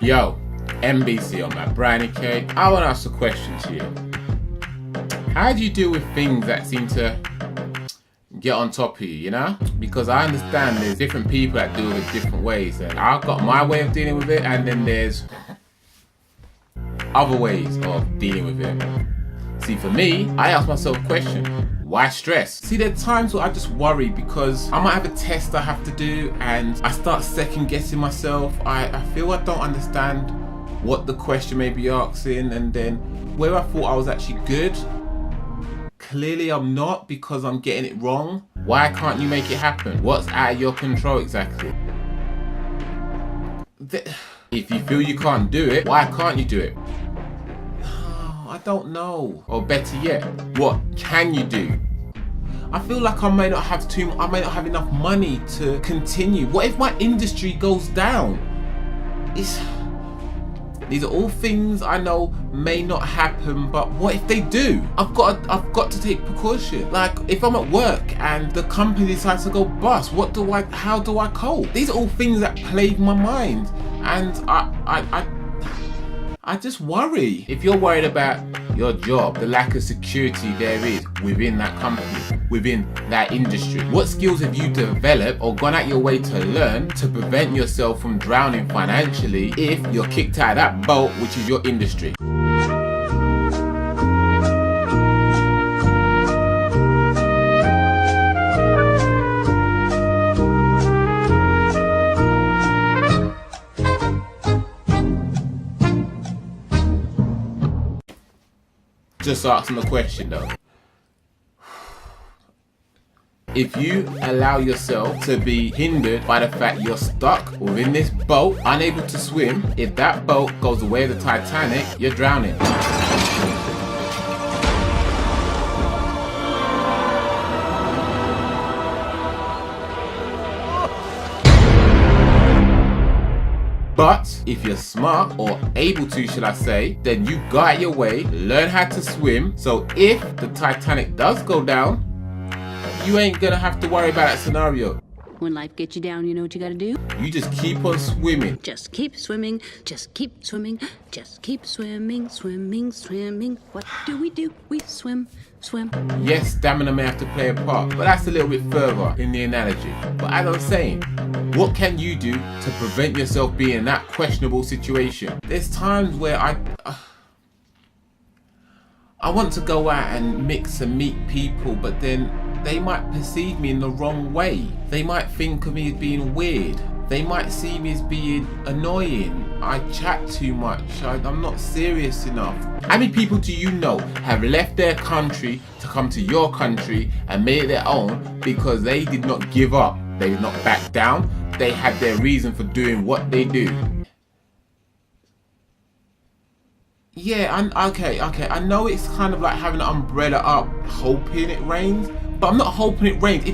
Yo, MBC on my BrownieCake. I want to ask a question to you. How do you deal with things that seem to get on top of you, you know? Because I understand there's different people that deal with it different ways, and I've got my way of dealing with it, and then there's other ways of dealing with it. See, for me, I ask myself a question: why stress? See, there are times where I just worry because I might have a test I have to do and I start second guessing myself. I feel I don't understand what the question may be asking, and then where I thought I was actually good, clearly I'm not because I'm getting it wrong. Why can't you make it happen? What's out of your control exactly? If you feel you can't do it, why can't you do it? I don't know. Or better yet, what can you do? I feel like I may not have enough money to continue. What if my industry goes down? These are all things I know may not happen, but what if they do? I've got to take precaution. Like, if I'm at work and the company decides to go bust, how do I cope? These are all things that plague my mind, and I just worry. If you're worried about your job, the lack of security there is within that company, within that industry, what skills have you developed or gone out your way to learn to prevent yourself from drowning financially if you're kicked out of that boat, which is your industry? Just asking the question though. If you allow yourself to be hindered by the fact you're stuck within this boat, unable to swim, if that boat goes the way of the Titanic, you're drowning. But if you're smart, or able to, should I say, then you go out your way, learn how to swim, so if the Titanic does go down, you ain't gonna have to worry about that scenario. When life gets you down, you know what you gotta do? You just keep on swimming. Just keep swimming, just keep swimming, just keep swimming, swimming, swimming. What do? We swim, swim. Yes, stamina may have to play a part, but that's a little bit further in the analogy. But as I'm saying, what can you do to prevent yourself being in that questionable situation? There's times where I want to go out and mix and meet people, but then they might perceive me in the wrong way. They might think of me as being weird. They might see me as being annoying. I chat too much. I'm not serious enough. How many people do you know have left their country to come to your country and made it their own because they did not give up? They did not back down. They had their reason for doing what they do. Yeah, okay. I know it's kind of like having an umbrella up, hoping it rains, but I'm not hoping it rains.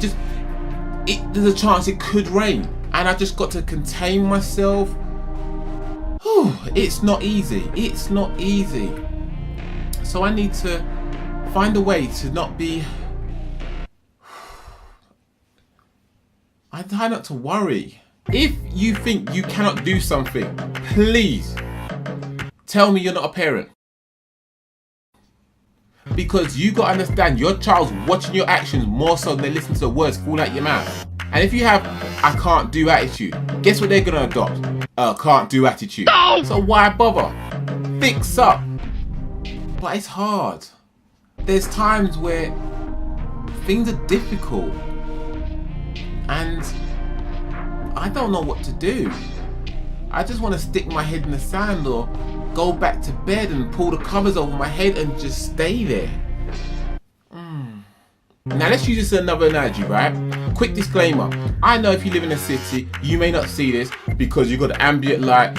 There's a chance it could rain, and I just got to contain myself. Whew, it's not easy. It's not easy. So I need to find a way to not be. I try not to worry. If you think you cannot do something, please tell me you're not a parent. Because you gotta understand, your child's watching your actions more so than they listen to the words falling out your mouth. And if you have I can't do attitude, guess what they're gonna adopt? Can't do attitude. No! So why bother? Fix up. But it's hard. There's times where things are difficult and I don't know what to do. I just want to stick my head in the sand or go back to bed and pull the covers over my head and just stay there. Now let's use this as another analogy, right? Quick disclaimer. I know if you live in a city, you may not see this because you've got the ambient light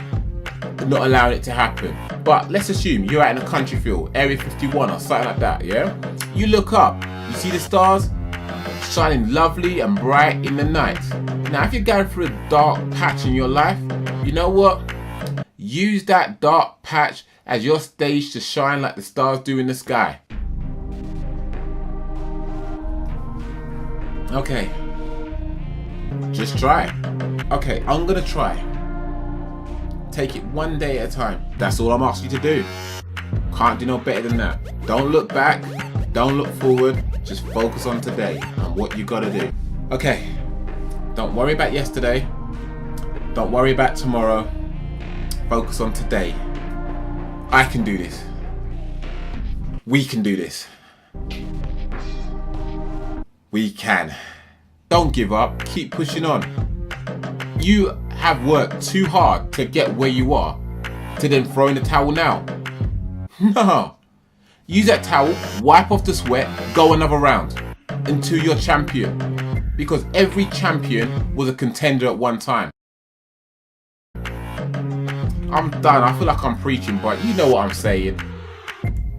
not allowing it to happen. But let's assume you're out in a country field, Area 51 or something like that, yeah? You look up, you see the stars shining lovely and bright in the night. Now if you're going through a dark patch in your life, you know what? Use that dark patch as your stage to shine like the stars do in the sky. Okay. Just try. Okay, I'm gonna try. Take it one day at a time. That's all I'm asking you to do. Can't do no better than that. Don't look back. Don't look forward. Just focus on today and what you gotta do. Okay. Don't worry about yesterday. Don't worry about tomorrow. Focus on today. I can do this. We can do this. We can. Don't give up. Keep pushing on. You have worked too hard to get where you are to then throw in the towel now. No. Use that towel, wipe off the sweat, go another round until you're champion. Because every champion was a contender at one time. I'm done. I feel like I'm preaching, but you know what I'm saying.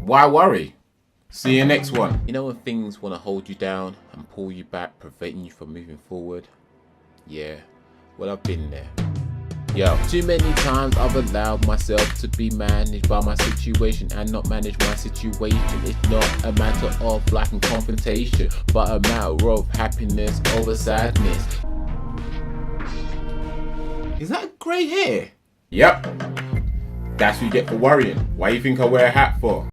Why worry? See you next one. You know when things want to hold you down and pull you back, preventing you from moving forward? Yeah, well, I've been there. Yo, too many times I've allowed myself to be managed by my situation and not manage my situation. It's not a matter of lack and confrontation, but a matter of happiness over sadness. Is that grey hair? Yep. That's what you get for worrying. Why do you think I wear a hat for?